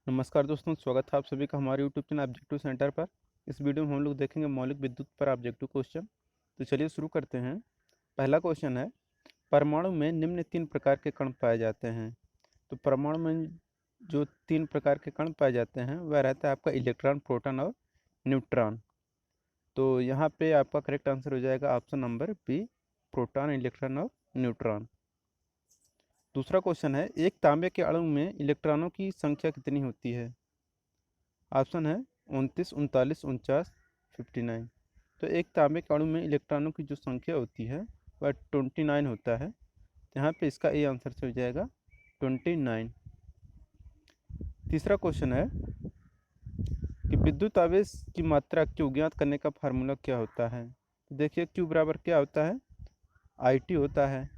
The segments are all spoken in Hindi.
नमस्कार दोस्तों, स्वागत है आप सभी का हमारे यूट्यूब चैनल ऑब्जेक्टिव सेंटर पर। इस वीडियो में हम लोग देखेंगे मौलिक विद्युत पर ऑब्जेक्टिव क्वेश्चन। तो चलिए शुरू करते हैं। पहला क्वेश्चन है, परमाणु में निम्न तीन प्रकार के कण पाए जाते हैं। तो परमाणु में जो तीन प्रकार के कण पाए जाते हैं वह रहता है आपका इलेक्ट्रॉन, प्रोटॉन और न्यूट्रॉन। तो यहाँ पे आपका करेक्ट आंसर हो जाएगा option number B, proton, electron और न्यूट्रॉन। दूसरा क्वेश्चन है, एक तांबे के अणु में इलेक्ट्रॉनों की संख्या कितनी होती है? ऑप्शन है 29, 39, 49, 59। तो एक तांबे के अणु में इलेक्ट्रॉनों की जो संख्या होती है वह 29 होता है। यहाँ पे इसका ए आंसर से हो जाएगा 29। तीसरा क्वेश्चन है कि विद्युत आवेश की मात्रा क्यू ज्ञात करने का फार्मूला क्या होता है? तो देखिए क्यू बराबर क्या होता है, आई टी होता है।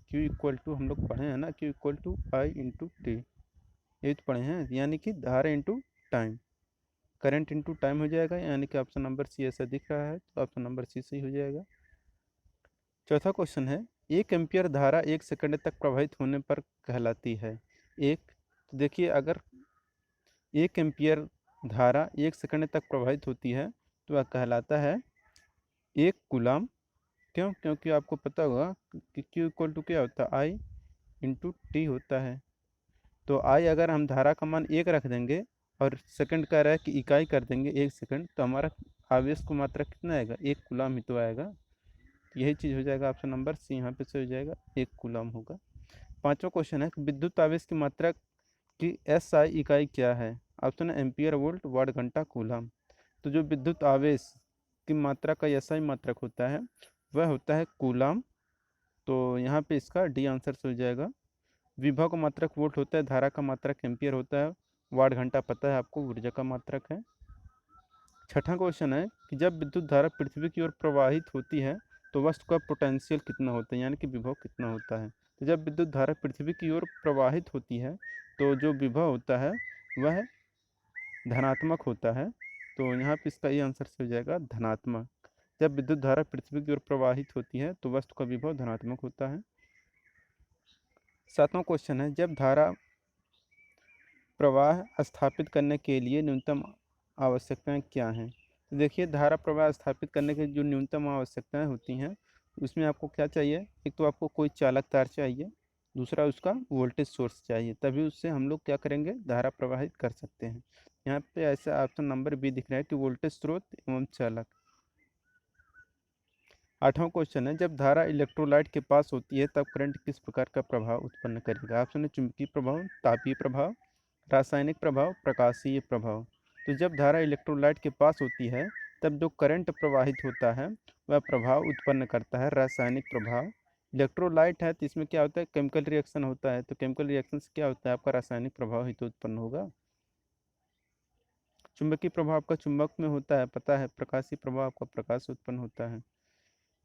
क्यू इक्वल टू हम लोग पढ़े हैं ना, Q equal to I into T, यही तो पढ़े हैं, यानी कि धारा into time, current into time हो जाएगा, यानी कि ऑप्शन नंबर सी ऐसा दिख रहा है, तो ऑप्शन नंबर सी सही हो जाएगा। चौथा क्वेश्चन है, एक एम्पियर धारा 1 सेकंड तक प्रवाहित होने पर कहलाती है। एक, तो देखिए अगर 1 एम्पियर धारा 1 सेकंड तक प्रवाहित होती है तो वह कहलाता है 1 कूलाम। क्यों? क्योंकि आपको पता होगा कि क्यू इक्वल टू क्या होता है, आई इंटू टी होता है। तो आई अगर हम धारा का मान 1 रख देंगे और सेकंड कह रहा है कि इकाई कर देंगे 1 सेकंड, तो हमारा आवेश को मात्रा कितना आएगा, 1 कूलाम ही तो आएगा। यही चीज़ हो जाएगा, ऑप्शन नंबर सी यहाँ पे से हो जाएगा, 1 कूलाम होगा। पांचवा क्वेश्चन है कि विद्युत आवेश की मात्रा की एस आई इकाई क्या है? ऑप्शन है एम्पियर, वोल्ट, वाट, घंटा, कूलाम। तो जो विद्युत आवेश की मात्रा का एस आई मात्रक होता है वह होता है कूलाम। तो यहाँ पे इसका डी आंसर से हो जाएगा। विभव का मात्रक वोल्ट होता है, धारा का मात्रक एम्पियर होता है, वाट घंटा पता है आपको ऊर्जा का मात्रक है। छठा क्वेश्चन है कि जब विद्युत धारा पृथ्वी की ओर प्रवाहित होती है तो वस्तु का पोटेंशियल कितना होता है, यानी कि विभव कितना होता है? तो जब विद्युत धारा पृथ्वी की ओर प्रवाहित होती है तो जो विभव होता है वह धनात्मक होता है। तो यहाँ पे इसका ये आंसर से हो जाएगा धनात्मक। जब विद्युत धारा पृथ्वी की ओर प्रवाहित होती है तो वस्तु का विभव धनात्मक होता है। सातवां क्वेश्चन है, जब धारा प्रवाह स्थापित करने के लिए न्यूनतम आवश्यकताएं क्या हैं? तो देखिए धारा प्रवाह स्थापित करने की जो न्यूनतम आवश्यकताएं होती हैं उसमें आपको क्या चाहिए, एक तो आपको कोई चालक तार चाहिए, दूसरा उसका वोल्टेज सोर्स चाहिए, तभी उससे हम लोग क्या करेंगे, धारा प्रवाहित कर सकते हैं। यहाँ पे ऐसा ऑप्शन नंबर बी दिख रहा है कि वोल्टेज स्रोत एवं चालक। आठवां क्वेश्चन है, जब धारा इलेक्ट्रोलाइट के पास होती है तब करंट किस प्रकार का प्रभाव उत्पन्न करेगा? ऑप्शन है चुंबकीय प्रभाव, तापीय प्रभाव, रासायनिक प्रभाव, प्रकाशीय प्रभाव। तो जब धारा इलेक्ट्रोलाइट के पास होती है तब जो करंट प्रवाहित होता है वह प्रभाव उत्पन्न करता है रासायनिक प्रभाव। इलेक्ट्रोलाइट है तो इसमें क्या होता है, केमिकल रिएक्शन होता है, तो केमिकल रिएक्शन से क्या होता है, आपका रासायनिक प्रभाव ही तो उत्पन्न होगा। चुंबकीय प्रभाव आपका चुंबक में होता है, पता है। प्रकाशीय प्रभाव आपका प्रकाश से उत्पन्न होता है।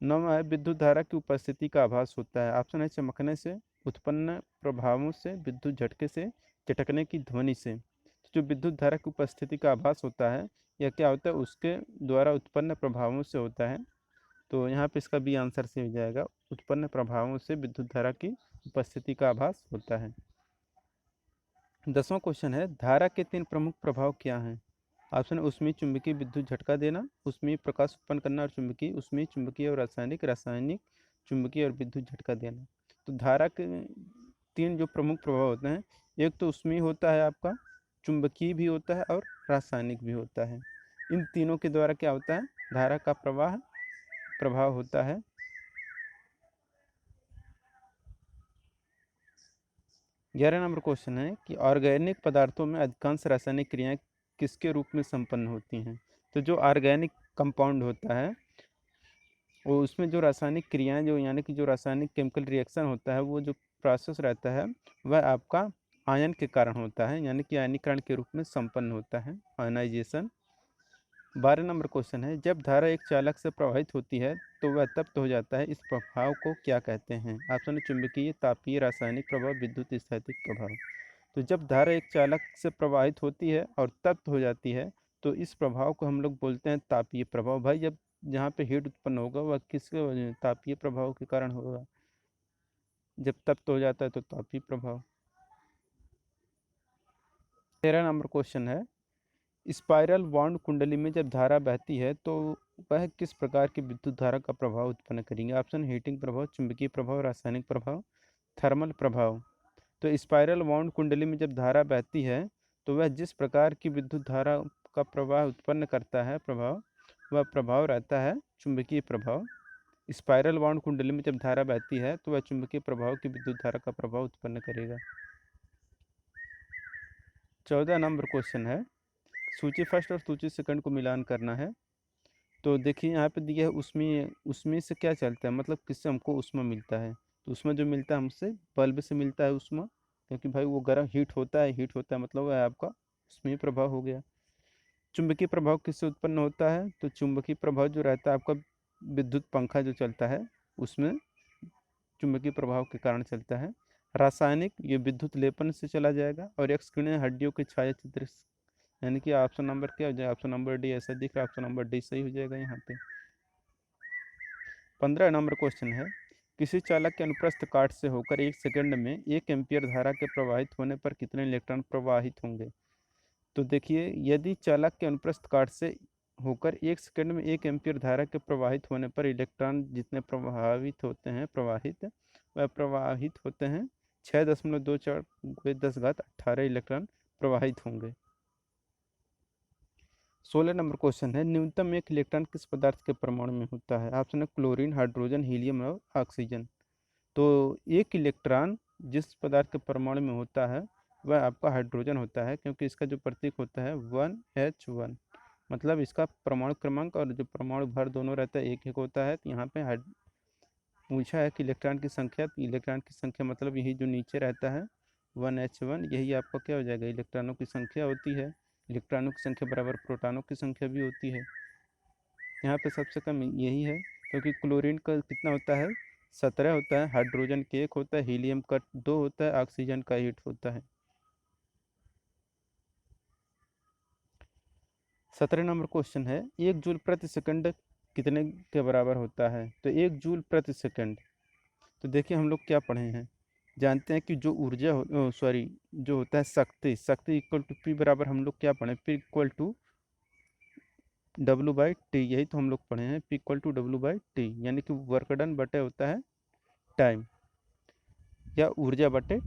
नौवां है, विद्युत धारा की उपस्थिति का आभास होता है। ऑप्शन है चमकने से, उत्पन्न प्रभावों से, विद्युत झटके से, चटकने की ध्वनि से। तो जो विद्युत धारा की उपस्थिति का आभास होता है यह क्या होता है, उसके द्वारा उत्पन्न प्रभावों से होता है। तो यहाँ पे इसका बी आंसर से हो जाएगा, उत्पन्न प्रभावों से विद्युत धारा की उपस्थिति का आभास होता है। 10वां क्वेश्चन है, धारा के 3 प्रमुख प्रभाव क्या हैं? ऑप्शन है ऊष्मीय चुंबकीय, विद्युत झटका देना, ऊष्मीय प्रकाश उत्पन्न करना और चुंबकीय, ऊष्मीय चुंबकीय और रासायनिक, रासायनिक चुंबकीय और विद्युत झटका देना। तो धारा के 3 जो प्रमुख प्रभाव होते हैं, एक तो ऊष्मीय होता है आपका, चुंबकीय भी होता है और रासायनिक भी होता है। इन तीनों के द्वारा क्या होता है, धारा का प्रभाव होता है। 11 नंबर क्वेश्चन है कि ऑर्गेनिक पदार्थों में अधिकांश रासायनिक क्रियाएं किसके रूप में संपन्न होती हैं? तो जो ऑर्गेनिक कंपाउंड होता है वो उसमें जो रासायनिक क्रियाएं, जो यानी कि जो रासायनिक केमिकल रिएक्शन होता है, वो जो प्रोसेस रहता है वह आपका आयन के कारण होता है, यानी कि आयनीकरण के रूप में संपन्न होता है, आयनाइजेशन। 12 नंबर क्वेश्चन है, जब धारा एक चालक से प्रवाहित होती है तो वह तप्त हो जाता है, इस प्रभाव को क्या कहते हैं? ऑप्शन है चुंबकीय, तापीय, रासायनिक प्रभाव, विद्युत स्थैतिक प्रभाव। तो जब धारा एक चालक से प्रवाहित होती है और तप्त हो जाती है तो इस प्रभाव को हम लोग बोलते हैं तापीय प्रभाव। भाई जब जहाँ पे हीट उत्पन्न होगा वह किसके वजह, तापीय प्रभाव के कारण होगा। जब तप्त हो जाता है तो तापीय प्रभाव। 13 नंबर क्वेश्चन है, स्पाइरल वाउंड कुंडली में जब धारा बहती है तो वह किस प्रकार की विद्युत धारा का प्रभाव उत्पन्न करेंगे। ऑप्शन हीटिंग प्रभाव, चुंबकीय प्रभाव, रासायनिक प्रभाव, थर्मल प्रभाव। तो स्पाइरल वाउंड कुंडली में जब धारा बहती है तो वह जिस प्रकार की विद्युत धारा का प्रवाह उत्पन्न करता है, वह प्रभाव रहता है चुंबकीय प्रभाव। स्पाइरल वाउंड कुंडली में जब धारा बहती है तो वह चुंबकीय प्रभाव की विद्युत धारा का प्रभाव उत्पन्न करेगा। 14 नंबर क्वेश्चन है, सूची फर्स्ट और सूची सेकंड को मिलान करना है। तो देखिए यहाँ पे दिया है उसमें उसमें से क्या चलता है, मतलब किससे हमको ऊष्मा मिलता है। तो उसमें जो मिलता है हमसे बल्ब से मिलता है ऊष्मा, क्योंकि भाई वो गर्म हीट होता है मतलब वह आपका ऊष्मीय प्रभाव हो गया। चुंबकीय प्रभाव किससे उत्पन्न होता है, तो चुंबकीय प्रभाव जो रहता है आपका विद्युत पंखा जो चलता है उसमें चुंबकीय प्रभाव के कारण चलता है। रासायनिक ये विद्युत लेपन से चला जाएगा। और एक्स किरणें हड्डियों के छाया चित्र, यानी कि ऑप्शन नंबर क्या हो जाएगा, ऑप्शन नंबर डी ऐसा दिख रहा है, ऑप्शन नंबर डी सही हो जाएगा यहाँ पे। 15 नंबर क्वेश्चन है, किसी चालक के अनुप्रस्थ काट से होकर 1 सेकंड में 1 एम्पियर धारा के प्रवाहित होने पर कितने इलेक्ट्रॉन प्रवाहित होंगे। तो देखिए यदि चालक के अनुप्रस्थ काट से होकर 1 सेकंड में 1 एम्पियर धारा के प्रवाहित होने पर इलेक्ट्रॉन जितने वह प्रवाहित होते हैं 6.24 × 10⁻18 इलेक्ट्रॉन प्रवाहित होंगे। 16 नंबर क्वेश्चन है, न्यूनतम एक इलेक्ट्रॉन किस पदार्थ के परमाणु में होता है। ऑप्शन है क्लोरीन, हाइड्रोजन, हीलियम और ऑक्सीजन। तो एक इलेक्ट्रॉन जिस पदार्थ के परमाणु में होता है वह आपका हाइड्रोजन होता है, क्योंकि इसका जो प्रतीक होता है 1H1, मतलब इसका परमाणु क्रमांक और जो परमाणु भर दोनों रहता है एक एक होता है। तो यहाँ पे पूछा है कि इलेक्ट्रॉन की संख्या, तो इलेक्ट्रॉन की संख्या मतलब यही जो नीचे रहता है 1H1, यही आपका क्या हो जाएगा, इलेक्ट्रॉनों की संख्या होती है। इलेक्ट्रॉनों की संख्या बराबर प्रोटॉनों की संख्या भी होती है। यहाँ पे सबसे कम यही है, क्योंकि क्लोरीन का कितना होता है 17 होता है, हाइड्रोजन का 1 होता है, हीलियम का 2 होता है, ऑक्सीजन का 8 होता है। 17 नंबर क्वेश्चन है, 1 जूल प्रति सेकंड कितने के बराबर होता है। तो 1 जूल प्रति सेकंड, तो देखिए हम लोग क्या पढ़े हैं, जानते हैं कि जो ऊर्जा सॉरी जो होता है शक्ति, शक्ति इक्वल टू पी बराबर हम लोग क्या पढ़े, पी इक्वल टू W/T, यही तो हम लोग पढ़े हैं, पी इक्वल टू W/T, यानी कि वर्क डन बटे होता है टाइम, या ऊर्जा बटे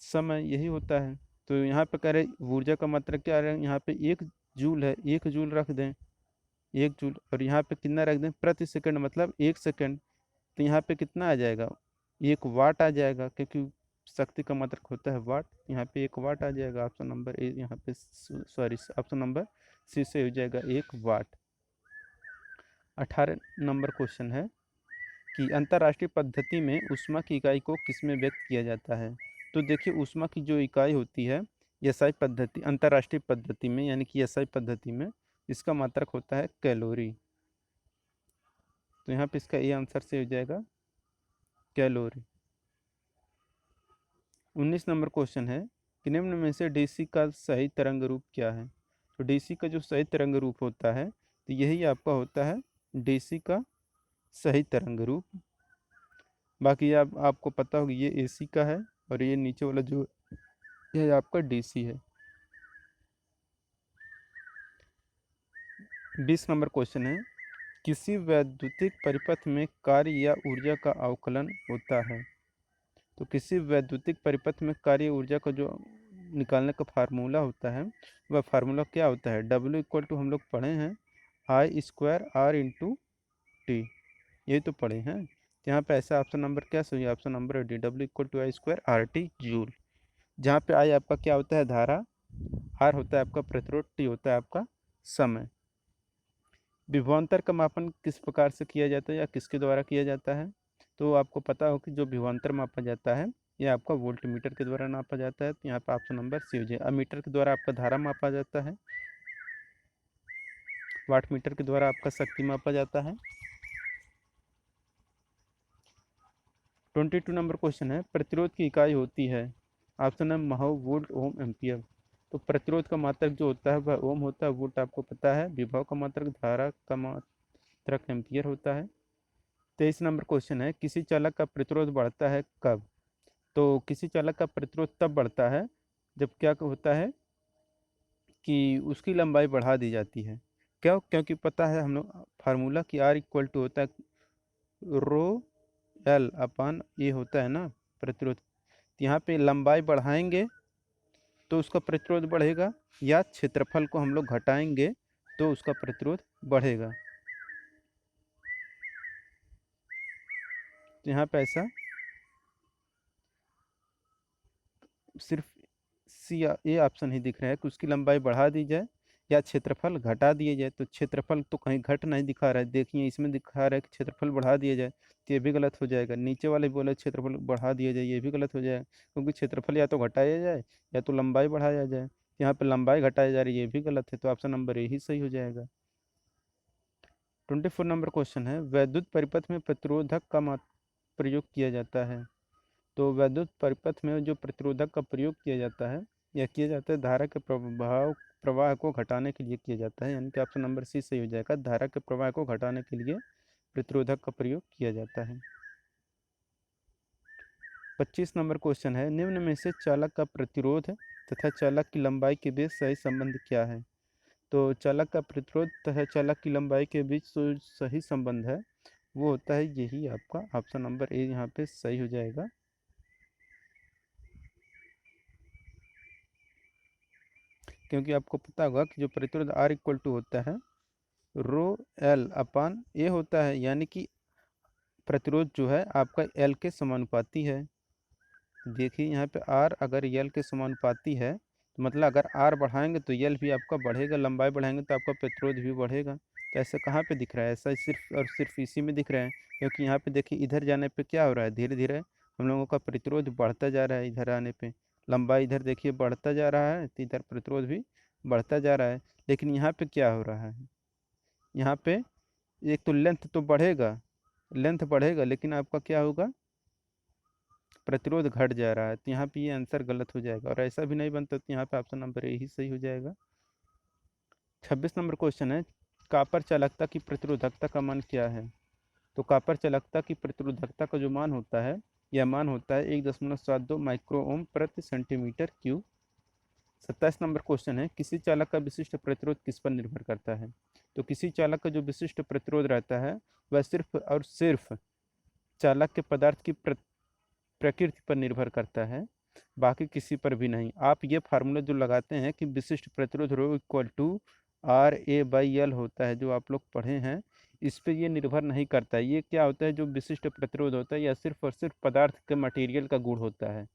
समय, यही होता है। तो यहाँ पे कह रहे ऊर्जा का मात्रा क्या है, यहाँ पे 1 जूल है, 1 जूल रख दें, 1 जूल, और यहाँ पे कितना रख दें प्रति सेकंड, मतलब 1 सेकंड। तो यहाँ पे कितना आ जाएगा, 1 वाट आ जाएगा, क्योंकि शक्ति का मात्रक होता है वाट। यहाँ पे 1 वाट आ जाएगा, ऑप्शन नंबर ए, यहाँ पे सॉरी ऑप्शन नंबर सी से हो जाएगा 1 वाट। 18 नंबर क्वेश्चन है कि अंतर्राष्ट्रीय पद्धति में ऊष्मा की इकाई को किसमें व्यक्त किया जाता है। तो देखिए ऊष्मा की जो इकाई होती है एसआई पद्धति, अंतर्राष्ट्रीय पद्धति में यानी कि एसआई पद्धति में इसका मात्रक होता है कैलोरी। तो यहाँ पे इसका ए आंसर से हो जाएगा कैलोरी। 19 नंबर क्वेश्चन है कि निम्न में से डीसी का सही तरंग रूप क्या है। तो डीसी का जो सही तरंग रूप होता है तो यही आपका होता है डीसी का सही तरंग रूप। बाकी आपको पता होगा ये एसी का है, और ये नीचे वाला जो ये आपका डीसी है। 20 नंबर क्वेश्चन है, किसी वैद्युतिक परिपथ में कार्य या ऊर्जा का अवकलन होता है। तो किसी वैद्युतिक परिपथ में कार्य ऊर्जा का जो निकालने का फार्मूला होता है वह फार्मूला क्या होता है, W इक्वल टू हम लोग पढ़े हैं I²R/T, ये तो पढ़े हैं। यहाँ पे ऐसा ऑप्शन नंबर क्या सही है, option number D, W equal to I²R/T joule, जहाँ पे आई आपका क्या होता है धारा, आर होता है आपका प्रतिरोध, टी होता है आपका समय। विभवांतर का मापन किस प्रकार से किया जाता है या किसके द्वारा किया जाता है। तो आपको पता हो कि जो विभवांतर मापा जाता है यह आपका वोल्ट मीटर के द्वारा नापा जाता है। तो यहाँ पर ऑप्शन नंबर सी हो जाए। अमीटर के द्वारा आपका धारा मापा जाता है, वाट मीटर के द्वारा आपका शक्ति मापा जाता है। 22 नंबर क्वेश्चन है, प्रतिरोध की इकाई होती है। ऑप्शन है महो, वोल्ट, ओम, एम्पियर। तो प्रतिरोध का मात्रक जो होता है वह ओम होता है, वोल्ट आपको पता है, विभव का मात्रक, धारा का मात्रक एम्पियर होता है। 23 नंबर क्वेश्चन है, किसी चालक का प्रतिरोध बढ़ता है कब। तो किसी चालक का प्रतिरोध तब बढ़ता है जब क्या होता है, कि उसकी लंबाई बढ़ा दी जाती है। क्यों? क्योंकि पता है हम लोग फार्मूला कि आर इक्वल टू होता है रो एल अपान ए होता है ना प्रतिरोध। तो यहाँ पे लंबाई बढ़ाएंगे तो उसका प्रतिरोध बढ़ेगा, या क्षेत्रफल को हम लोग घटाएंगे तो उसका प्रतिरोध बढ़ेगा। तो यहाँ पे ऐसा सिर्फ सी ए ऑप्शन ही दिख रहा है कि उसकी लंबाई बढ़ा दी जाए या क्षेत्रफल घटा दिया जाए। तो क्षेत्रफल तो कहीं घट नहीं दिखा रहा है, देखिए इसमें दिखा रहा है कि क्षेत्रफल बढ़ा दिया जाए, तो ये भी गलत हो जाएगा। नीचे वाले बोले क्षेत्रफल बढ़ा दिया जाए, ये भी गलत हो जाएगा, क्योंकि क्षेत्रफल या तो घटाया जाए या तो लंबाई बढ़ाया जाए। यहाँ पे लंबाई घटाई जा रही है, ये भी गलत है, तो ऑप्शन नंबर ए ही सही हो जाएगा। 24 नंबर क्वेश्चन है, वैद्युत परिपथ में प्रतिरोधक का प्रयोग किया जाता है। तो वैद्युत परिपथ में जो प्रतिरोधक का प्रयोग किया जाता है, यह किया जाता है धारा के प्रवाह को घटाने के लिए किया जाता है, यानी कि ऑप्शन नंबर सी सही हो जाएगा। धारा के प्रवाह को घटाने के लिए प्रतिरोधक का प्रयोग किया जाता है। 25 नंबर क्वेश्चन है, निम्न में से चालक का प्रतिरोध तथा चालक की लंबाई के बीच सही संबंध क्या है। तो चालक का प्रतिरोध तथा चालक की लंबाई के बीच जो सही संबंध है वो होता है यही आपका ऑप्शन नंबर ए यहाँ पे सही हो जाएगा। क्योंकि आपको पता होगा कि जो प्रतिरोध आर इक्वल टू होता है रो एल अपान ए होता है, यानी कि प्रतिरोध जो है आपका एल के समानुपाती है। देखिए यहाँ पे आर अगर एल के समानुपाती है तो मतलब अगर आर बढ़ाएंगे तो एल भी आपका बढ़ेगा, लंबाई बढ़ाएंगे तो आपका प्रतिरोध भी बढ़ेगा। तो ऐसा कहाँ पे दिख रहा है? ऐसा सिर्फ और सिर्फ इसी में दिख रहा है, क्योंकि यहाँ पे देखिए इधर जाने पे क्या हो रहा है, धीरे धीरे हम लोगों का प्रतिरोध बढ़ता जा रहा है। इधर आने पे लंबाई इधर देखिए बढ़ता जा रहा है, तो इधर प्रतिरोध भी बढ़ता जा रहा है। लेकिन यहाँ पे क्या हो रहा है, यहाँ पे एक तो लेंथ तो बढ़ेगा, लेंथ बढ़ेगा, लेकिन आपका क्या होगा, प्रतिरोध घट जा रहा है। तो यहाँ पे ये आंसर गलत हो जाएगा, और ऐसा भी नहीं बनता, तो यहाँ पे ऑप्शन नंबर ए ही सही हो जाएगा। 26 नंबर क्वेश्चन है, कॉपर चालकता की प्रतिरोधकता का मान क्या है। तो कॉपर चालकता की प्रतिरोधकता का जो मान होता है, यह मान होता है 1.72 माइक्रो ओम प्रति सेंटीमीटर क्यूब। 27 नंबर क्वेश्चन है, किसी चालक का विशिष्ट प्रतिरोध किस पर निर्भर करता है। तो किसी चालक का जो विशिष्ट प्रतिरोध रहता है वह सिर्फ और सिर्फ चालक के पदार्थ की प्रकृति पर निर्भर करता है, बाकी किसी पर भी नहीं। आप ये फार्मूला जो लगाते हैं कि विशिष्ट प्रतिरोध rho equal to R A by L होता है, जो आप लोग पढ़े हैं, इस पे ये निर्भर नहीं करता है। ये क्या होता है, जो विशिष्ट प्रतिरोध होता है यह सिर्फ और सिर्फ पदार्थ के मटेरियल का गुण होता है।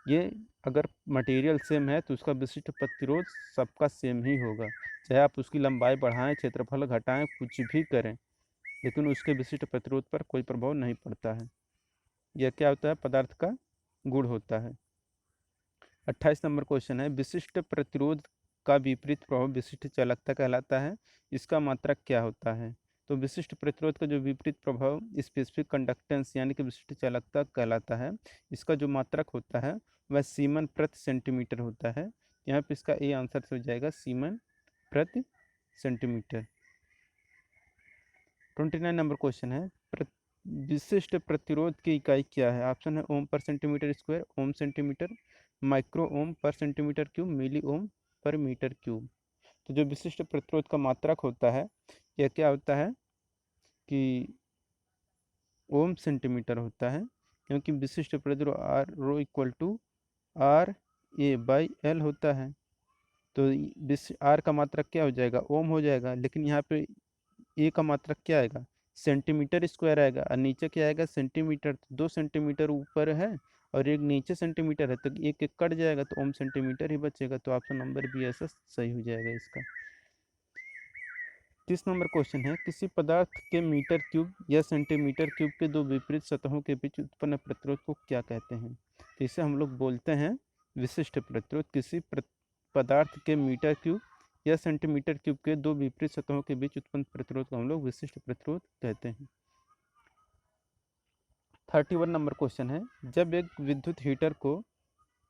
ये अगर मटेरियल सेम है तो उसका विशिष्ट प्रतिरोध सबका सेम ही होगा, चाहे आप उसकी लंबाई बढ़ाएं, क्षेत्रफल घटाएं, कुछ भी करें, लेकिन उसके विशिष्ट प्रतिरोध पर कोई प्रभाव नहीं पड़ता है। यह क्या होता है, पदार्थ का गुण होता है। 28 नंबर क्वेश्चन है, विशिष्ट प्रतिरोध का विपरीत प्रभाव विशिष्ट चालकता कहलाता है, इसका मात्रक क्या होता है। तो विशिष्ट प्रतिरोध का जो विपरीत प्रभाव स्पेसिफिक कंडक्टेंस यानी कि विशिष्ट चालकता कहलाता है, इसका जो मात्रक होता है वह सीमन प्रति सेंटीमीटर होता है। यहाँ पे इसका ए आंसर हो जाएगा सीमन प्रति सेंटीमीटर। 29 नंबर क्वेश्चन है, विशिष्ट प्रतिरोध की इकाई क्या है। ऑप्शन है ओम पर सेंटीमीटर स्क्वायर, ओम सेंटीमीटर, माइक्रो ओम पर सेंटीमीटर क्यूब, मिली ओम पर मीटर क्यूब। तो जो विशिष्ट प्रतिरोध का मात्रक होता है यह क्या होता है कि ओम सेंटीमीटर होता है, क्योंकि विशिष्ट प्रतिरोध R rho equal to R A by L होता है। तो आर का मात्रक क्या हो जाएगा, ओम हो जाएगा, लेकिन यहाँ पे ए का मात्रक क्या आएगा, सेंटीमीटर स्क्वायर आएगा, और नीचे क्या आएगा, सेंटीमीटर। तो 2 सेंटीमीटर ऊपर है और एक नीचे सेंटीमीटर है, तो एक एक कट जाएगा, तो ओम सेंटीमीटर ही बचेगा। तो ऑप्शन नंबर बी ऐसा सही हो जाएगा इसका। 30 नंबर क्वेश्चन है, किसी पदार्थ के मीटर क्यूब या सेंटीमीटर क्यूब के दो विपरीत सतहों के बीच उत्पन्न प्रतिरोध को क्या कहते हैं। तो इसे हम लोग बोलते हैं विशिष्ट प्रतिरोध। किसी पदार्थ के मीटर क्यूब या सेंटीमीटर क्यूब के दो विपरीत सतहों के बीच उत्पन्न प्रतिरोध को हम लोग विशिष्ट प्रतिरोध कहते हैं। 31 नंबर क्वेश्चन है, जब एक विद्युत हीटर को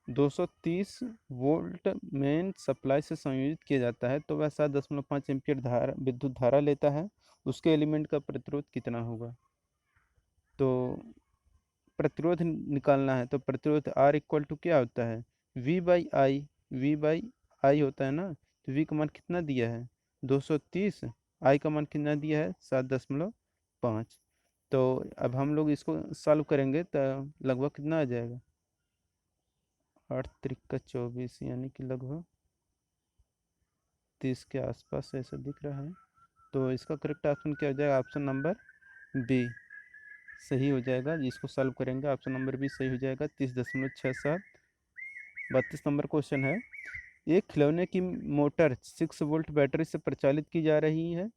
230 वोल्ट मेन सप्लाई से संयोजित किया जाता है तो वह 7.5 एम्पीयर धारा विद्युत धारा लेता है, उसके एलिमेंट का प्रतिरोध कितना होगा। तो प्रतिरोध निकालना है, तो प्रतिरोध आर इक्वल टू क्या होता है, V by I, V by I होता है ना। तो वी का मान कितना दिया है 230, आई का मान कितना दिया है 7.5। तो अब हम लोग इसको सॉल्व करेंगे तो लगभग कितना आ जाएगा 8 × 3 = 24, यानी कि लगभग 30 के आसपास ऐसा दिख रहा है। तो इसका करेक्ट ऑप्शन क्या हो जाएगा, ऑप्शन नंबर बी सही हो जाएगा। जिसको सॉल्व करेंगे ऑप्शन नंबर बी सही हो जाएगा, 30.67। 32 नंबर क्वेश्चन है, एक खिलौने की मोटर 6 वोल्ट बैटरी से प्रचालित की जा रही है।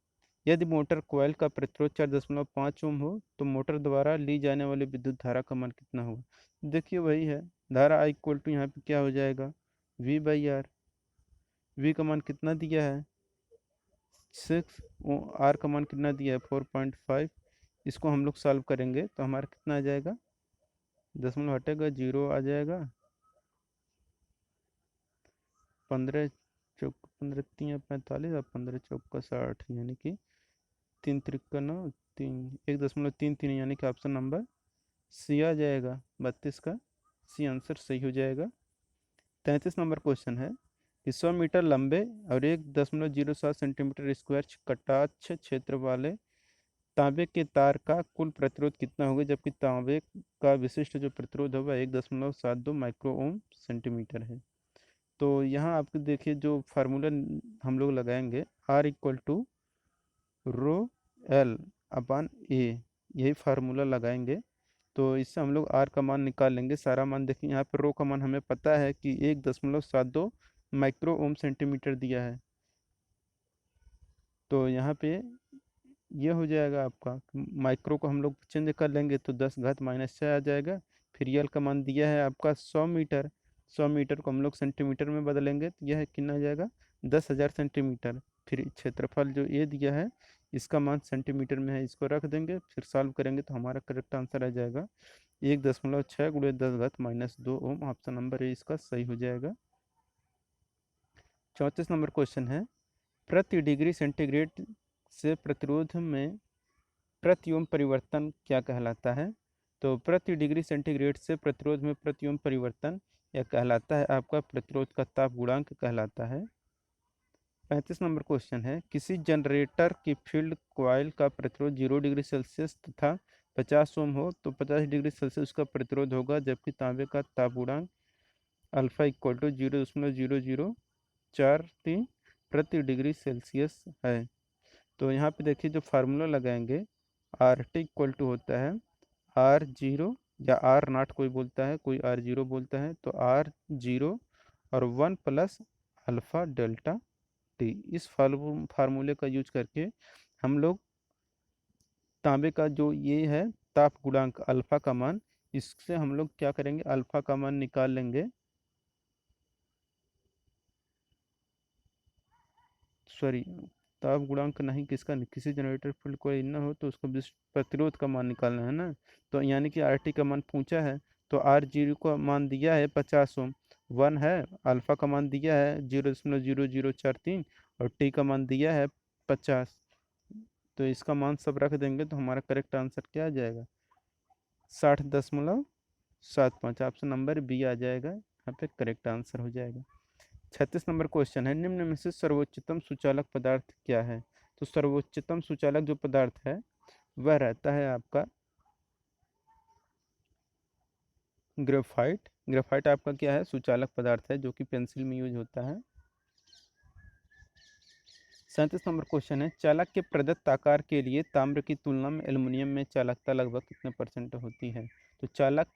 यदि मोटर कॉइल का प्रतिरोध 4.5 ओम हो तो मोटर द्वारा ली जाने वाली विद्युत धारा का मान कितना होगा। देखिए वही है, धारा आई इक्वल टू यहाँ पे क्या हो जाएगा V/R। वी का मान कितना दिया है 6, आर का मान कितना दिया है 4.5। इसको हम लोग सॉल्व करेंगे तो हमारा कितना आ जाएगा, दशमलव हटेगा 0 आ जाएगा। 15 × 4 = 45 और 15 × 4 = 60, यानी कि 3 × 3 = 9, 1.33 यानी कि ऑप्शन नंबर सी आ जाएगा। 32 का सी आंसर सही हो जाएगा। 33 नंबर क्वेश्चन है कि 100 मीटर लंबे और 1.07 सेंटीमीटर स्क्वायर कटाक्ष क्षेत्र वाले तांबे के तार का कुल प्रतिरोध कितना होगा, जबकि तांबे का विशिष्ट जो प्रतिरोध होगा 1.72 माइक्रो ओम सेंटीमीटर है। तो यहाँ आपको देखिए जो फार्मूला हम लोग लगाएंगे R = ρL/A, यही फार्मूला लगाएंगे। तो इससे हम लोग आर का मान निकाल लेंगे सारा मान। देखिए यहाँ पर रो का मान हमें पता है कि 1.72 माइक्रो ओम सेंटीमीटर दिया है। तो यहाँ पे ये हो जाएगा आपका, माइक्रो को हम लोग चेंज कर लेंगे तो 10⁻⁻6 आ जाएगा। फिर यल का मान दिया है आपका 100 मीटर, 100 मीटर को हम लोग सेंटीमीटर में बदलेंगे तो यह कितना आ जाएगा 10,000 सेंटीमीटर। फिर क्षेत्रफल जो ये दिया है इसका मान सेंटीमीटर में है, इसको रख देंगे, फिर सॉल्व करेंगे तो हमारा करेक्ट आंसर आ जाएगा 1.6 × 10⁻² ओम। ऑप्शन नंबर ए इसका सही हो जाएगा। 34 नंबर क्वेश्चन है, प्रति डिग्री सेंटीग्रेड से प्रतिरोध में प्रति ओम परिवर्तन क्या कहलाता है। तो प्रति डिग्री सेंटीग्रेड से प्रतिरोध में प्रति ओम परिवर्तन यह कहलाता है आपका प्रतिरोध का ताप गुणांक कहलाता है। 35 नंबर क्वेश्चन है, किसी जनरेटर की फील्ड कॉइल का प्रतिरोध 0 डिग्री सेल्सियस तथा 50 ओम हो तो 50 डिग्री सेल्सियस का प्रतिरोध होगा, जबकि तांबे का ताप गुणांक अल्फा = 0.0043 प्रति डिग्री सेल्सियस है। तो यहाँ पे देखिए जो फार्मूला लगाएंगे RT = होता है R0 या R0 कोई बोलता है, कोई R0 बोलता है, तो R0 और 1 + अल्फा डेल्टा टी। इस फार्मूले का यूज करके हम लोग तांबे का जो ये है ताप गुणांक अल्फा का मान, इससे हम लोग क्या करेंगे अल्फा का मान निकाल लेंगे। सॉरी, ताप गुणांक नहीं, किसका, किसी जनरेटर फील्ड कोई ना हो तो उसको प्रतिरोध का मान निकालना है ना। तो यानी कि आर टी का मान पूछा है तो R0 का मान दिया है 50 ओम, 1 है, अल्फा का मान दिया है 0.0043 और टी का मान दिया है 50। तो इसका मान सब रख देंगे तो हमारा करेक्ट आंसर क्या आ जाएगा 60.75। ऑप्शन नंबर बी आ जाएगा, यहाँ पे करेक्ट आंसर हो जाएगा। 36 नंबर क्वेश्चन है, निम्न में से सर्वोच्चतम सुचालक पदार्थ क्या है। तो सर्वोच्चतम सुचालक जो पदार्थ है वह रहता है आपका ग्रेफाइट। ग्रेफाइट आपका क्या है सुचालक पदार्थ है जो कि पेंसिल में यूज होता है। 37 नंबर क्वेश्चन है, चालक के प्रदत्त आकार के लिए ताम्र की तुलना में एल्युमिनियम में चालकता लगभग कितने % होती है। तो चालक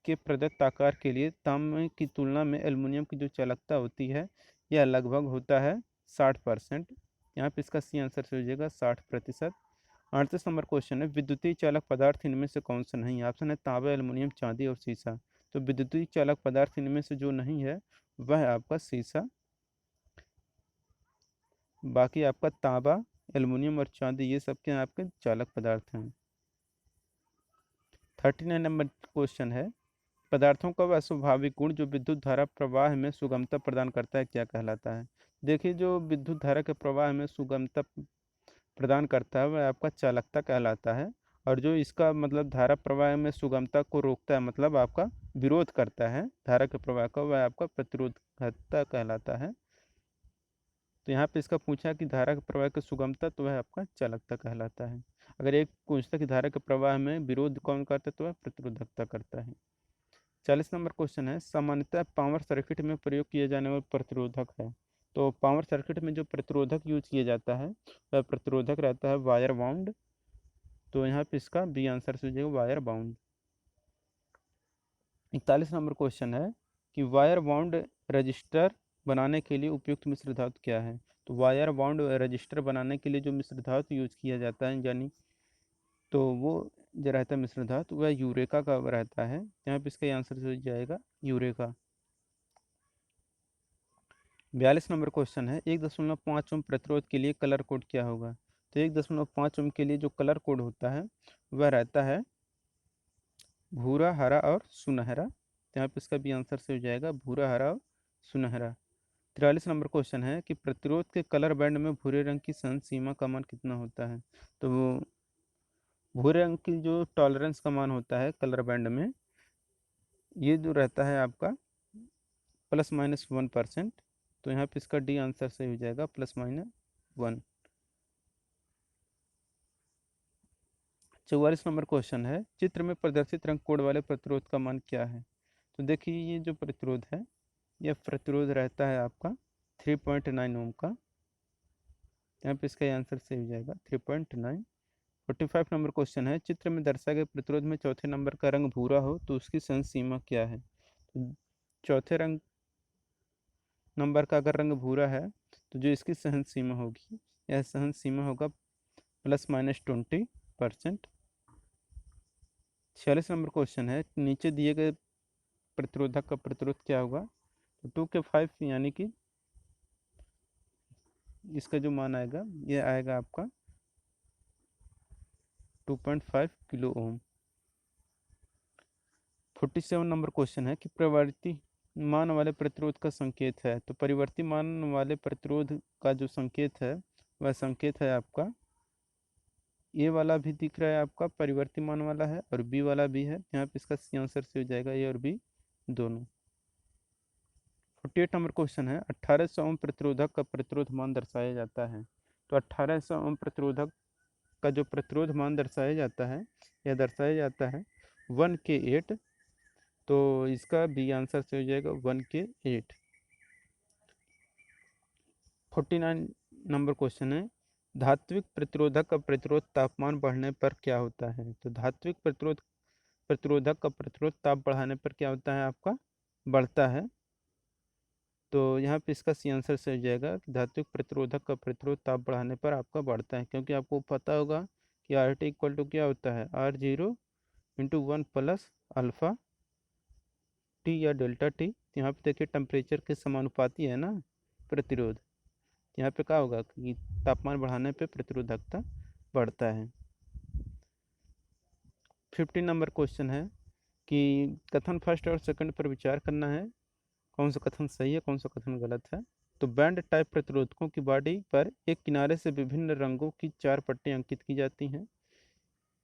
के प्रदत्त आकार के लिए तांबे की तुलना में एल्युमिनियम की जो चालकता होती है यह लगभग होता है 60%। यहाँ पे इसका सी आंसर हो जाएगा 60%। 38 नंबर क्वेश्चन है, विद्युतीय चालक पदार्थ इनमें से कौन सा नहीं है। ऑप्शन है तांबा, एल्युमिनियम, चांदी और सीसा। तो विद्युतीय चालक पदार्थ इनमें से जो नहीं है वह है आपका सीसा। बाकी आपका तांबा, एल्युमिनियम और चांदी ये सब के आपके चालक पदार्थ हैं। 39 नंबर क्वेश्चन है, पदार्थों का वह स्वाभाविक गुण जो विद्युत धारा प्रवाह में सुगमता प्रदान करता है क्या कहलाता है। देखिए जो विद्युत धारा के प्रवाह में सुगमता प्रदान करता है वह आपका चालकता कहलाता है, और जो इसका मतलब धारा प्रवाह में सुगमता को रोकता है मतलब आपका विरोध करता है धारा के प्रवाह का, वह आपका प्रतिरोधकता कहलाता है। तो यहाँ पे इसका पूछा कि धारा के प्रवाह की सुगमता, तो वह आपका चालकता कहलाता है। अगर एक पूछता कि धारा के प्रवाह में विरोध कौन करता है, तो वह प्रतिरोधकता करता है। 40 नंबर क्वेश्चन है, सामान्यतः पावर सर्किट में प्रयोग किए जाने वाला प्रतिरोधक है। तो पावर सर्किट में जो प्रतिरोधक यूज किया जाता है वह प्रतिरोधक रहता है वायर बाउंड। तो यहाँ पे इसका बी आंसर से हो जाएगा वायर बाउंड। 41 नंबर क्वेश्चन है कि वायर बाउंड रजिस्टर बनाने के लिए उपयुक्त मिश्र धातु क्या है। तो वायर बाउंड रजिस्टर बनाने के लिए जो मिश्र धातु यूज किया जाता है यानी तो वो जो रहता है मिश्र धातु वह यूरेका का रहता है। यहाँ पे इसका आंसर हो जाएगा यूरेका। 42 नंबर क्वेश्चन है, 1.5 ओम प्रतिरोध के लिए कलर कोड क्या होगा। तो 1.5 ओम के लिए जो कलर कोड होता है वह रहता है भूरा, हरा और सुनहरा। तो यहाँ पे इसका भी आंसर से हो जाएगा भूरा, हरा और सुनहरा। 43 नंबर क्वेश्चन है कि प्रतिरोध के कलर बैंड में भूरे रंग की सहन सीमा का मान कितना होता है। तो वो भूरे रंग की जो टॉलरेंस का मान होता है कलर बैंड में, ये जो रहता है आपका ±1%। तो यहाँ पे इसका डी आंसर सही हो जाएगा +-1। 44 नंबर क्वेश्चन है, चित्र में प्रदर्शित रंग कोड वाले प्रतिरोध का मान क्या है। तो देखिए ये जो प्रतिरोध है यह प्रतिरोध रहता है आपका 3.9 ओम का। यहाँ पे इसका आंसर सही हो जाएगा 3.9। 45 नंबर क्वेश्चन है, चित्र में दर्शाए गए प्रतिरोध में चौथे नंबर का रंग भूरा हो तो उसकी सहन सीमा क्या है। तो चौथे रंग नंबर का अगर रंग भूरा है तो जो इसकी सहन सीमा होगी यह सहन सीमा होगा ±20%। 46 नंबर क्वेश्चन है, नीचे दिए गए प्रतिरोधक का प्रतिरोध क्या होगा। तो 2K5 यानी कि इसका जो मान आएगा ये आएगा आपका 2.5 किलो ओम। 47 नंबर क्वेश्चन है कि परिवर्ती मान वाले प्रतिरोध का संकेत है। तो परिवर्ती मान वाले प्रतिरोध का जो संकेत है वह संकेत है आपका ए वाला भी दिख रहा है आपका परिवर्ती मान वाला है और बी वाला भी है। यहाँ पे इसका सी आंसर से हो जाएगा ए और बी दोनों। 48 नंबर क्वेश्चन है, 1800 ओम प्रतिरोधक का प्रतिरोध मान दर्शाया जाता है। तो 1800 ओम प्रतिरोधक का जो प्रतिरोध मान दर्शाया जाता है यह दर्शाया जाता है 1K8। तो इसका बी आंसर से हो जाएगा 1K8। 49 नंबर क्वेश्चन है, धात्विक प्रतिरोधक का प्रतिरोध तापमान बढ़ने पर क्या होता है। तो धात्विक प्रतिरोधक का प्रतिरोध ताप बढ़ाने पर क्या होता है आपका बढ़ता है। तो यहाँ पे इसका सी आंसर से हो जाएगा कि धात्विक प्रतिरोधक का प्रतिरोध ताप बढ़ाने पर आपका बढ़ता है, क्योंकि आपको पता होगा कि आर टी इक्वल टू क्या होता है R0 × 1 + अल्फ़ा टी या डेल्टा टी। यहाँ पे देखिए टेम्परेचर के समानुपाती है ना प्रतिरोध। यहाँ पे क्या होगा कि तापमान बढ़ाने पे प्रतिरोधकता बढ़ता है। 50 नंबर क्वेश्चन है कि कथन फर्स्ट और सेकंड पर विचार करना है, कौन सा कथन सही है कौन सा कथन गलत है। तो बैंड टाइप प्रतिरोधकों की बॉडी पर एक किनारे से विभिन्न रंगों की 4 पट्टियाँ अंकित की जाती हैं।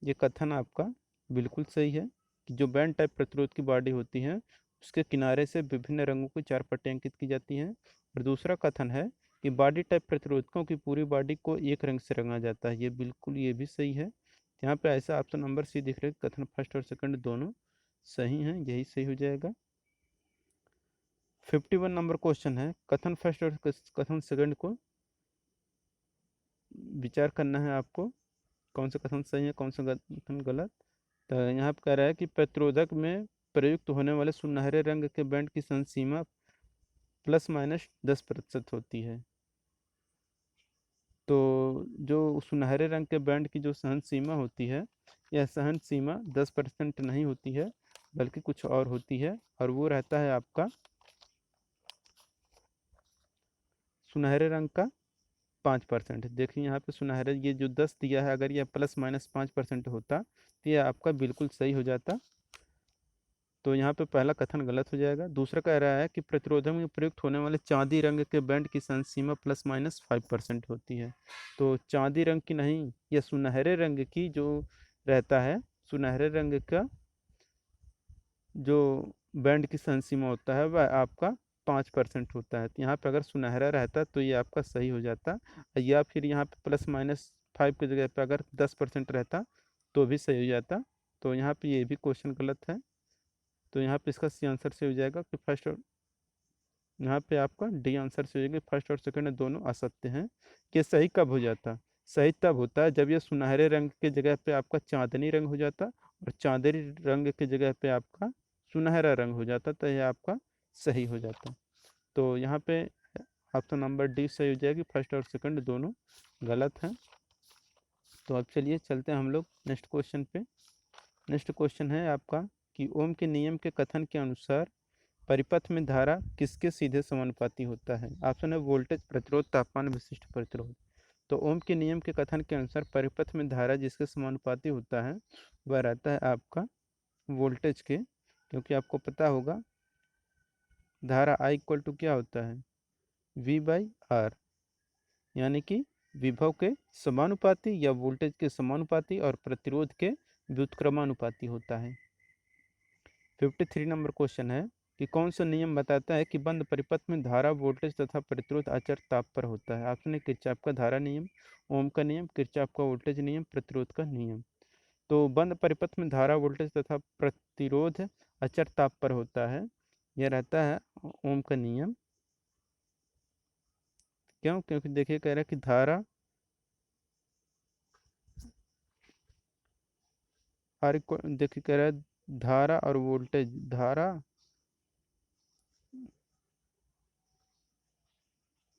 ये कथन आपका बिल्कुल सही है कि जो बैंड टाइप प्रतिरोध की बॉडी होती है उसके किनारे से विभिन्न रंगों की 4 पट्टियाँ अंकित की जाती हैं। और दूसरा कथन है कि बॉडी टाइप प्रतिरोधकों की पूरी बॉडी को एक रंग से रंगा जाता है। ये बिल्कुल ये भी सही है। यहाँ पे ऐसा ऑप्शन नंबर सी दिख रहा है, कथन फर्स्ट और सेकंड दोनों सही हैं, यही सही हो जाएगा। 51 नंबर क्वेश्चन है, कथन फर्स्ट और कथन सेकंड को विचार करना है आपको, कौन सा कथन सही है कौन सा कथन गलत। तो यहाँ पर कह रहा है कि प्रतिरोधक में प्रयुक्त होने वाले सुनहरे रंग के बैंड की सहन सीमा ±10% होती है। तो जो सुनहरे रंग के बैंड की जो सहन सीमा होती है यह सहन सीमा 10% नहीं होती है बल्कि कुछ और होती है, और वो रहता है आपका सुनहरे रंग का 5%। देखिए यहाँ पे सुनहरे ये जो 10 दिया है अगर यह ±5% होता तो यह आपका बिल्कुल सही हो जाता। तो यहाँ पे पहला कथन गलत हो जाएगा। दूसरा कह रहा है कि प्रतिरोधक में प्रयुक्त होने वाले चांदी रंग के बैंड की सहन सीमा ±5% होती है। तो चांदी रंग की नहीं, यह सुनहरे रंग की जो रहता है सुनहरे रंग का जो बैंड की सहन सीमा होता है वह आपका 5% होता है। तो यहाँ पे अगर सुनहरा रहता तो ये आपका सही हो जाता, या फिर यहाँ पे +-5 की जगह पे अगर 10% रहता तो भी सही हो जाता। तो यहाँ पे ये भी क्वेश्चन गलत है। तो यहाँ पे इसका सी आंसर से हो जाएगा कि फर्स्ट और यहाँ पे आपका डी आंसर से हो जाएगा, फर्स्ट और सेकंड दोनों असत्य हैं। कि सही कब हो जाता? सही तब होता है जब ये सुनहरे रंग की जगह पे आपका चांदनी रंग हो जाता, और चांदनी रंग की जगह पे आपका सुनहरा रंग हो जाता, तो यह आपका सही हो जाता। तो यहाँ पे ऑप्शन नंबर डी सही हो जाएगी, फर्स्ट और सेकंड दोनों गलत हैं। तो अब चलिए चलते हैं हम लोग नेक्स्ट क्वेश्चन पे। नेक्स्ट क्वेश्चन है आपका कि ओम के नियम के कथन के अनुसार परिपथ में धारा किसके सीधे समानुपाती होता है? ऑप्शन है वोल्टेज, प्रतिरोध, तापमान, विशिष्ट प्रतिरोध। तो ओम के नियम के कथन के अनुसार परिपथ में धारा जिसके समानुपाती होता है वह रहता है आपका वोल्टेज के, क्योंकि आपको पता होगा धारा I इक्वल टू क्या होता है, V/R, यानी कि विभव के समानुपाती या वोल्टेज के समानुपाती और प्रतिरोध के व्युत्क्रमानुपाती होता है। 53 नंबर क्वेश्चन है कि कौन सा नियम बताता है कि बंद परिपथ में धारा, वोल्टेज तथा प्रतिरोध अचर ताप पर होता है? आपने किरचॉफ का धारा नियम, ओम का नियम, किरचॉफ का वोल्टेज नियम, प्रतिरोध का नियम। तो बंद परिपथ में धारा, वोल्टेज तथा प्रतिरोध अचर ताप पर होता है, यह रहता है ओम का नियम। क्यों? क्योंकि देखिए कह रहा है कि धारा देखिए कह रहा है धारा और वोल्टेज, धारा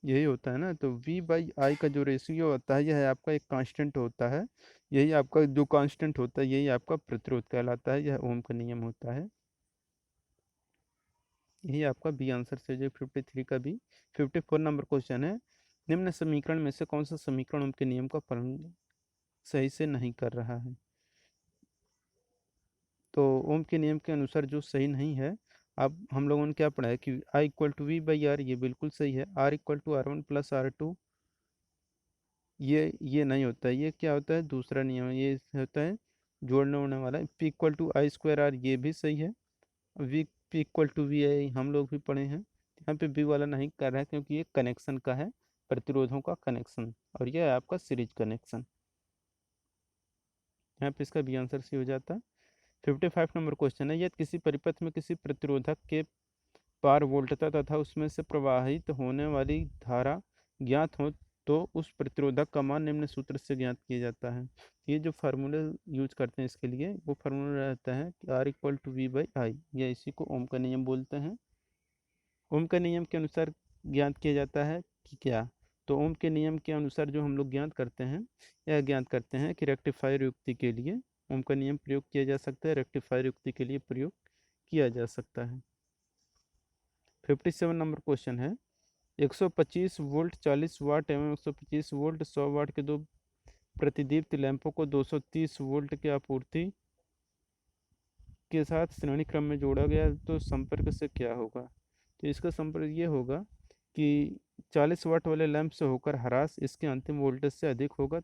यही होता है ना, तो V/I का जो रेशियो होता है यह आपका एक कांस्टेंट होता है। यही आपका जो कांस्टेंट होता है यही आपका प्रतिरोध कहलाता है, यह ओम का नियम होता है। यही आपका बी आंसर से जो 53 का भी। 54 नंबर क्वेश्चन है निम्न समीकरण में से कौन सा समीकरण ओम के नियम का पालन सही से नहीं कर रहा है? तो ओम के नियम के अनुसार जो सही नहीं है, अब हम लोगों ने क्या पढ़ा है कि I इक्वल टू V/R, ये बिल्कुल सही है। R equal to R1 plus R2, ये नहीं होता है। ये क्या होता है? दूसरा नियम है, ये होता है जोड़ने उड़ने वाला। P इक्वल टू I²R, ये भी सही है। V P equal to VI हम लोग भी पढ़े हैं। यहाँ पे बी वाला नहीं कर रहा है क्योंकि ये कनेक्शन का है, प्रतिरोधों का कनेक्शन, और यह है आपका सीरीज कनेक्शन। यहाँ पे इसका बी आंसर सी हो जाता है। 55 नंबर क्वेश्चन है यदि किसी परिपथ में किसी प्रतिरोधक के पार वोल्टता तथा उसमें से प्रवाहित होने वाली धारा ज्ञात हो तो उस प्रतिरोधक का मान निम्न सूत्र से ज्ञात किया जाता है। ये जो फार्मूले यूज करते हैं इसके लिए, वो फार्मूला रहता है कि R इक्वल टू V/I, या इसी को ओम का नियम बोलते हैं। ओम के नियम के अनुसार ज्ञात किया जाता है कि क्या? तो ओम के नियम के अनुसार जो हम लोग ज्ञात करते हैं, यह ज्ञात करते हैं कि रेक्टिफायर युक्ति के लिए ओम का नियम प्रयोग किया जा सकता है, रेक्टिफायर युक्ति के लिए प्रयोग किया जा सकता है। 57 नंबर क्वेश्चन है 125 वोल्ट 40 वाट एवं 125 वोल्ट 100 वाट के दो प्रतिदीप्त लैंपों को 230 वोल्ट की आपूर्ति के साथ श्रेणी क्रम में जोड़ा गया तो संपर्क से क्या होगा? तो इसका संपर्क ये होगा कि 40 वाट वाले लैंप से होकर ह्रास इसके अंतिम वोल्टेज से अधिक होगा,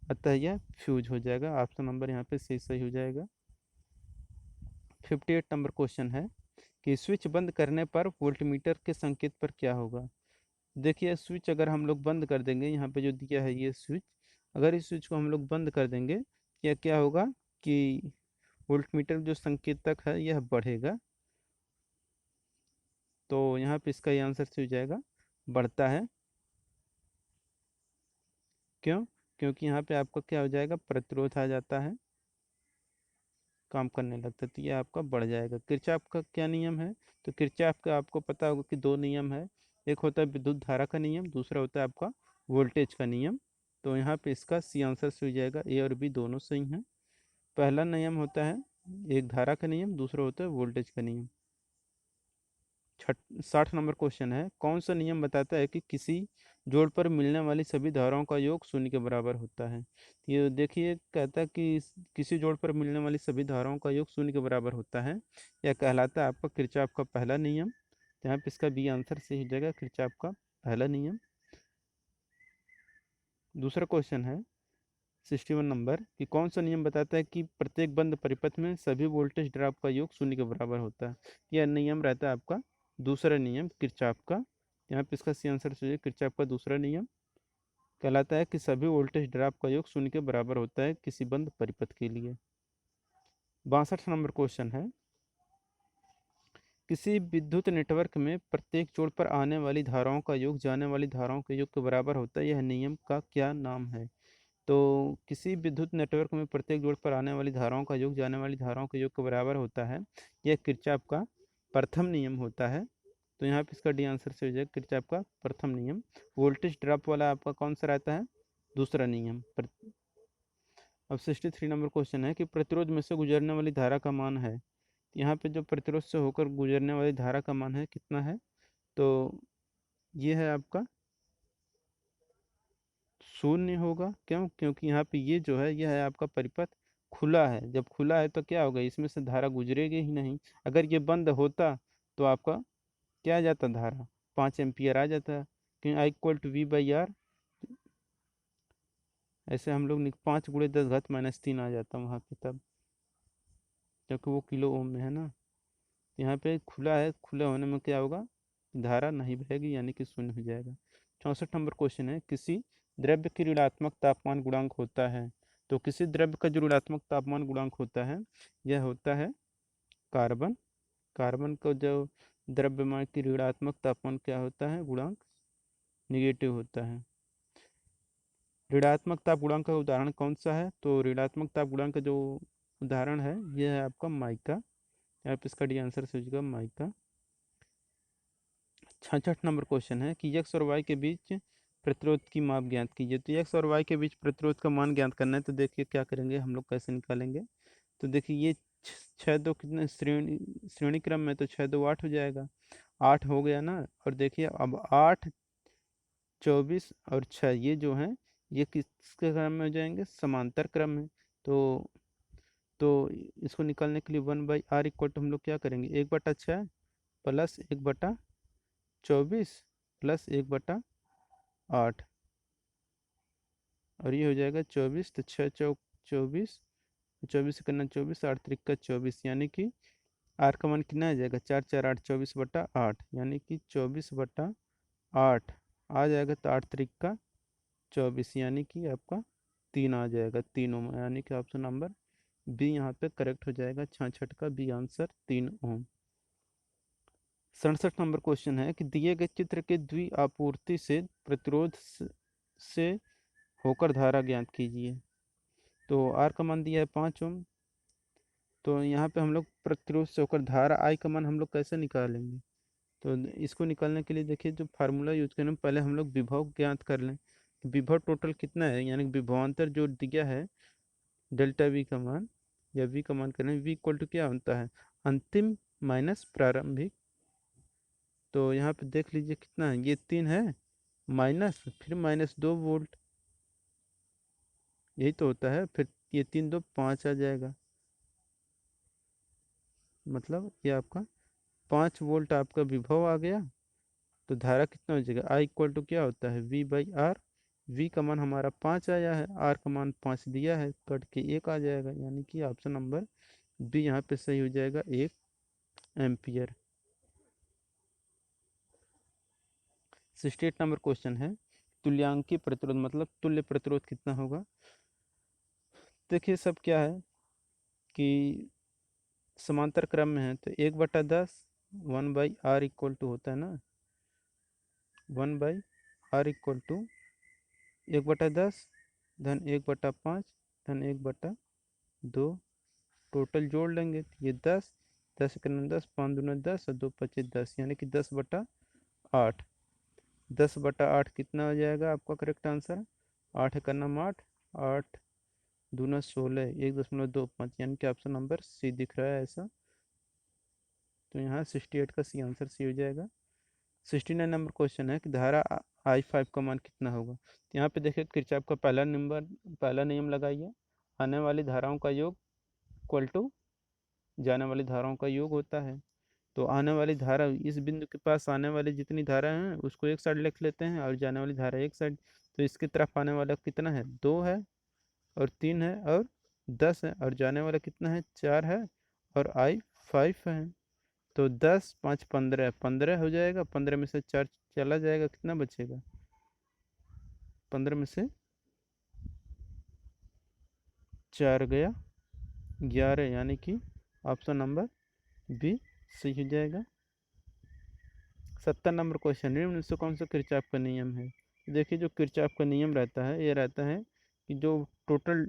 अतः यह फ्यूज हो जाएगा। ऑप्शन नंबर यहाँ पे सही सही हो जाएगा। 58 नंबर क्वेश्चन है कि स्विच बंद करने पर वोल्टमीटर के संकेत पर क्या होगा? देखिए स्विच अगर हम लोग बंद कर देंगे, यहाँ पे जो दिया है ये स्विच, अगर इस स्विच को हम लोग बंद कर देंगे, क्या क्या होगा कि वोल्टमीटर जो संकेतक है यह बढ़ेगा। तो यहाँ पे इसका ये आंसर से हो जाएगा बढ़ता है। क्यों? क्योंकि यहाँ पे आपका क्या हो जाएगा, प्रतिरोध आ जाता है, काम करने लगता है, तो ये आपका बढ़ जाएगा। किरचॉफ का क्या नियम है? तो किरचॉफ का आपको पता होगा कि दो नियम है, एक होता है विद्युत धारा का नियम, दूसरा होता है आपका वोल्टेज का नियम। तो यहाँ पे इसका सी आंसर से हो जाएगा, ए और बी दोनों सही हैं। पहला नियम होता है एक धारा का नियम, दूसरा होता है वोल्टेज का नियम। 60 नंबर क्वेश्चन है कौन सा नियम बताता है कि किसी जोड़ पर मिलने वाली सभी धाराओं का योग शून्य के बराबर होता है? ये देखिए कहता है कि किसी जोड़ पर मिलने वाली सभी धाराओं का योग शून्य के बराबर होता है, यह कहलाता है आपका किरचॉफ का पहला नियम। यहाँ पे इसका बी आंसर सही हो जाएगा, किरचॉफ का पहला नियम। दूसरा क्वेश्चन है 61 नंबर कि कौन सा नियम बताता है कि प्रत्येक बंद परिपथ में सभी वोल्टेज ड्रॉप का योग शून्य के बराबर होता है? यह नियम रहता है आपका दूसरा नियम किरचॉफ का, यहाँ पे इसका सी आंसर चाहिए। किरचॉफ का दूसरा नियम कहलाता है कि सभी वोल्टेज ड्रॉप का योग शून्य के बराबर होता है किसी बंद परिपथ के लिए। 62 नंबर क्वेश्चन है, किसी विद्युत नेटवर्क में प्रत्येक जोड़ पर आने वाली धाराओं का योग जाने वाली धाराओं के योग के बराबर होता है, यह नियम का क्या नाम है? तो किसी विद्युत नेटवर्क में प्रत्येक जोड़ पर आने वाली धाराओं का योग जाने वाली धाराओं के योग के बराबर होता है, यह किरचॉफ का प्रथम नियम होता है। तो यहाँ पे इसका डी आंसर से हो जाएगा किरचॉफ का प्रथम नियम। वोल्टेज ड्रॉप वाला आपका कौन सा रहता है? दूसरा नियम। अब 63 नंबर क्वेश्चन है कि प्रतिरोध में से गुजरने वाली धारा का मान है। यहाँ पे जो प्रतिरोध से होकर गुजरने वाली धारा का मान है कितना है? तो ये है आपका शून्य होगा। क्यों? क्योंकि यहाँ पे ये जो है यह है आपका परिपथ खुला है। जब खुला है तो क्या होगा, इसमें से धारा गुजरेगी ही नहीं। अगर ये बंद होता तो आपका क्या आ जाता, धारा 5 एम्पियर आ जाता। क्योंकि I equal to V by R, ऐसे हम लोग 5 × 10⁻³ आ जाता वहाँ पे तब, क्योंकि वो किलो ओम में है ना। यहाँ पे खुला है, खुले होने में क्या होगा, धारा नहीं बहेगी, यानी कि शून्य हो जाएगा। 64 नंबर क्वेश्चन है, किसी द्रव्य की ऋणात्मक तापमान गुणांक होता है। तो किसी द्रव्य का जो ऋणात्मक तापमान गुणांक होता है यह होता है कार्बन। कार्बन का जो द्रव्यमान की ऋणात्मक तापमान क्या होता है, गुणांक निगेटिव होता है। ऋणात्मक ताप गुणांक का उदाहरण कौन सा है? तो ऋणात्मक ताप गुणांक का जो उदाहरण है यह है आपका माइका। यहाँ पे इसका डी आंसर हो जाएगा माइका। 66 नंबर क्वेश्चन है कि एक्स और वाई के बीच प्रतिरोध की माप ज्ञात कीजिए। तो एक्स और वाई के बीच प्रतिरोध का मान ज्ञात करना है, तो देखिए क्या करेंगे हम लोग, कैसे निकालेंगे। तो देखिए ये 6 2 कितने श्रेणी क्रम में, तो 6 2 8 हो जाएगा। 8 हो गया ना। और देखिए अब 8 24 और 6 ये जो हैं ये किसके क्रम में हो जाएंगे, समांतर क्रम में। तो इसको निकालने के लिए 1/r इक्वल टू हम लोग क्या करेंगे, 1/6 प्लस 1/24 प्लस 1/8, और ये हो जाएगा 24। तो 6 × 24, 24 से करना 24, 8 × 3 = 24, यानी कि आर का मान कितना आ जाएगा, 4 4 8 24/8, यानी कि 24/8 आ जाएगा। तो 8 × 3 = 24, यानी कि आपका 3 आ जाएगा, 3 ओम, यानी कि ऑप्शन नंबर बी यहाँ पे करेक्ट हो जाएगा। 66 का बी आंसर 3 ओम। 67 नंबर क्वेश्चन है कि दिए गए चित्र के द्वि आपूर्ति से प्रतिरोध से होकर धारा ज्ञात कीजिए। तो आर का मान दिया है 5 ओम। तो यहाँ पे हम लोग प्रतिरोध से होकर धारा आई का मान हम लोग कैसे निकालेंगे? तो इसको निकालने के लिए देखिए जो फार्मूला यूज करें, पहले हम लोग विभव ज्ञात कर लें। विभव टोटल कितना है, यानी कि विभवांतर जो दिया है डेल्टा वी का मान, या वी का मान करें, वी इक्वल टू क्या होता है, अंतिम माइनस प्रारंभिक। तो यहाँ पे देख लीजिए कितना है, ये 3 है माइनस, फिर -2 वोल्ट, यही तो होता है। फिर ये 3 2 5 आ जाएगा, मतलब ये आपका 5 वोल्ट आपका विभव आ गया। तो धारा कितना हो जाएगा, आई इक्वल टू क्या होता है, V/R। वी का मान हमारा 5 आया है, आर का मान 5 दिया है, कट के 1 आ जाएगा, यानी कि ऑप्शन नंबर बी यहाँ पे सही हो जाएगा, 1 एम्पियर। 68 नंबर क्वेश्चन है, तुल्यांकी प्रतिरोध मतलब तुल्य प्रतिरोध कितना होगा। देखिए सब क्या है कि समांतर क्रम में है, तो 1/10 1/r इक्वल टू होता है ना, 1/r इक्वल टू 1/10 धन 1/5 धन 1/2, टोटल जोड़ लेंगे तो ये 10, 10 करना 10, 5 दूना 10 और 2 5 10, यानी कि 10/8। 10/8 कितना हो जाएगा आपका करेक्ट आंसर, 8 का नाम 8, 8 दूना 16, 1.25, यानी कि ऑप्शन नंबर सी दिख रहा है ऐसा। तो यहाँ 68 का सी आंसर सी हो जाएगा। 69 नंबर क्वेश्चन है कि धारा I5 का मान कितना होगा। तो यहाँ पे देखिए किरचॉफ का पहला नियम लगाइए, आने वाली धाराओं का योग इक्वल टू जाने वाली धाराओं का योग होता है। तो आने वाली धारा, इस बिंदु के पास आने वाली जितनी धारा हैं उसको एक साइड लिख लेते हैं, और जाने वाली धारा एक साइड। तो इसकी तरफ आने वाला कितना है, 2 है, और 3 है, और 10 है, और जाने वाला कितना है, 4 है, और I5 है। तो 10 5 15, 15 हो जाएगा, 15 में से 4 चला जाएगा, कितना बचेगा? 15 में से 4 गया 11, यानी कि ऑप्शन नंबर बी सही हो जाएगा। 70 नंबर क्वेश्चन, निम्न से कौन सा किरचॉफ का नियम है? देखिए, जो किरचॉफ का नियम रहता है, ये रहता है कि जो टोटल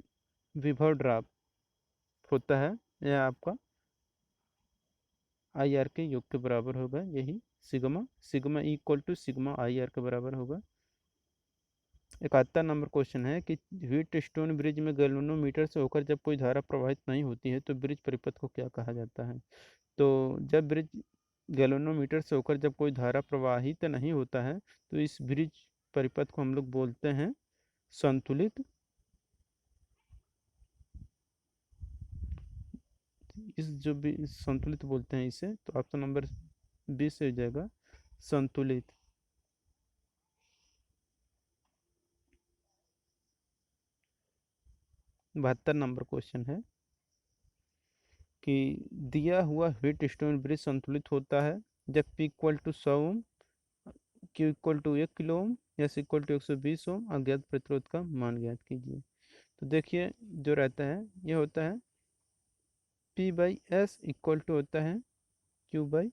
विभव ड्रॉप होता है, यह आपका आई आर के योग के बराबर होगा, यही sigma sigma equal to sigma I R के बराबर होगा। 71 नंबर क्वेश्चन है कि व्हीट स्टोन ब्रिज में गैल्वेनोमीटर से होकर जब कोई धारा प्रवाहित नहीं होती है तो ब्रिज परिपथ को क्या कहा जाता है? तो जब ब्रिज गैल्वेनोमीटर से होकर जब कोई धारा प्रवाहित नहीं होता है तो इस ब्रिज परिपथ को हम लोग बोलते हैं संतुलित। इस जो भी संतुलित बोलते हैं इसे, तो ऑप्शन नंबर बी से हो जाएगा संतुलित। 72 नंबर क्वेश्चन है कि दिया हुआ व्हीट स्टोन ब्रिज संतुलित होता है जब P equal to 100 ohm, Q equal to 1 kilo ohm, S equal to 120 ohm, अज्ञात प्रतिरोध का मान ज्ञात कीजिए। तो देखिए, जो रहता है ये होता है P by S equal to होता है Q बाई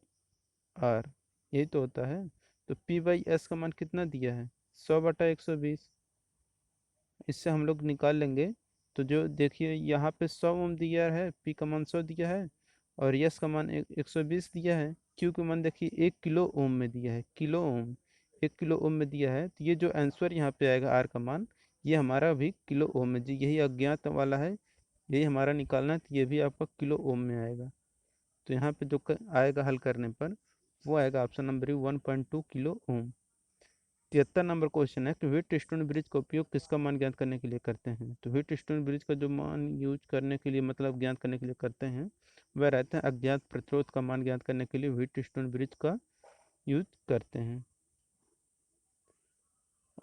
आर, यही तो होता है। तो P बाई एस का मान कितना दिया है? 100/120, इससे हम लोग निकाल लेंगे। तो जो देखिए यहाँ पे 100 ओम दिया है, पी का मान 100 दिया है, और यस का मान 120 दिया है। क्यू का मान देखिए 1 किलो ओम में दिया है, किलो ओम 1 किलो ओम में दिया है। तो ये जो आंसर यहाँ पे आएगा आर का मान, ये हमारा भी किलो ओम में जी, यही अज्ञात वाला है, यही हमारा निकालना है। तो ये भी आपका किलो ओम में आएगा। तो यहाँ पे जो आएगा हल करने पर, वो आएगा option number 1.2 kilo ohm. 73 number question है कि व्हीट स्टोन ब्रिज का उपयोग किसका मान ज्ञात करने के लिए करते हैं? तो व्हीट स्टोन ब्रिज का जो मान यूज करने के लिए, मतलब ज्ञात करने के लिए करते हैं, वह रहता है अज्ञात प्रतिरोध का मान ज्ञात करने के लिए व्हीट स्टोन ब्रिज का यूज करते हैं।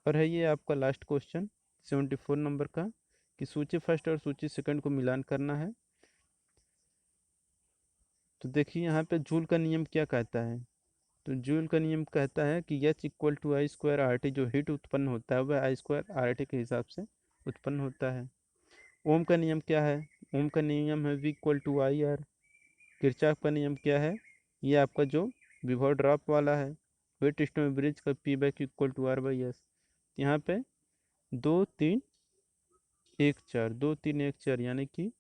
और है ये आपका लास्ट क्वेश्चन 74 नंबर का, कि सूची फर्स्ट और सूची सेकंड को मिलान करना है। तो देखिए यहाँ पे जूल का नियम क्या कहता है? तो जूल का नियम कहता है कि H equal to I square R T, जो हीट उत्पन्न होता है वह आई स्क्वायर आर टी के हिसाब से उत्पन्न होता है। ओम का नियम क्या है? ओम का नियम है V equal to I R. Kirchhoff का नियम क्या है? ये आपका जो विभव ड्रॉप वाला है, वेट स्टोन ब्रिज का P by Q equal to R by S. यहाँ पे 2 3 1 4, 2 3 1 4, यानी कि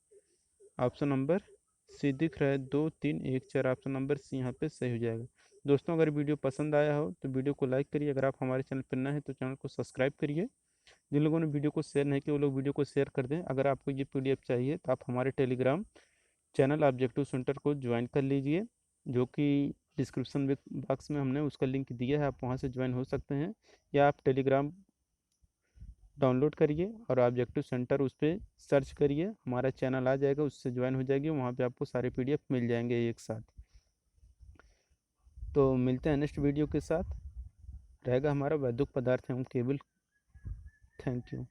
ऑप्शन नंबर सी दिख रहा है, 2 3 1 4, ऑप्शन नंबर सी यहाँ पे सही हो जाएगा। दोस्तों, अगर वीडियो पसंद आया हो तो वीडियो को लाइक करिए, अगर आप हमारे चैनल पर नए हैं तो चैनल को सब्सक्राइब करिए। जिन लोगों ने वीडियो को शेयर नहीं किया वो लोग वीडियो को शेयर कर दें। अगर आपको ये पीडीएफ चाहिए तो आप हमारे टेलीग्राम चैनल ऑब्जेक्टिव सेंटर को ज्वाइन कर लीजिए, जो कि डिस्क्रिप्शन बॉक्स में हमने उसका लिंक दिया है, आप वहाँ से ज्वाइन हो सकते हैं। या आप टेलीग्राम डाउनलोड करिए और ऑब्जेक्टिव सेंटर उस पर सर्च करिए, हमारा चैनल आ जाएगा, उससे ज्वाइन हो जाएगी, वहाँ पे आपको सारे पीडीएफ मिल जाएंगे एक साथ। तो मिलते हैं नेक्स्ट वीडियो के साथ, रहेगा हमारा वैद्युत पदार्थ एवं केबल। Thank you.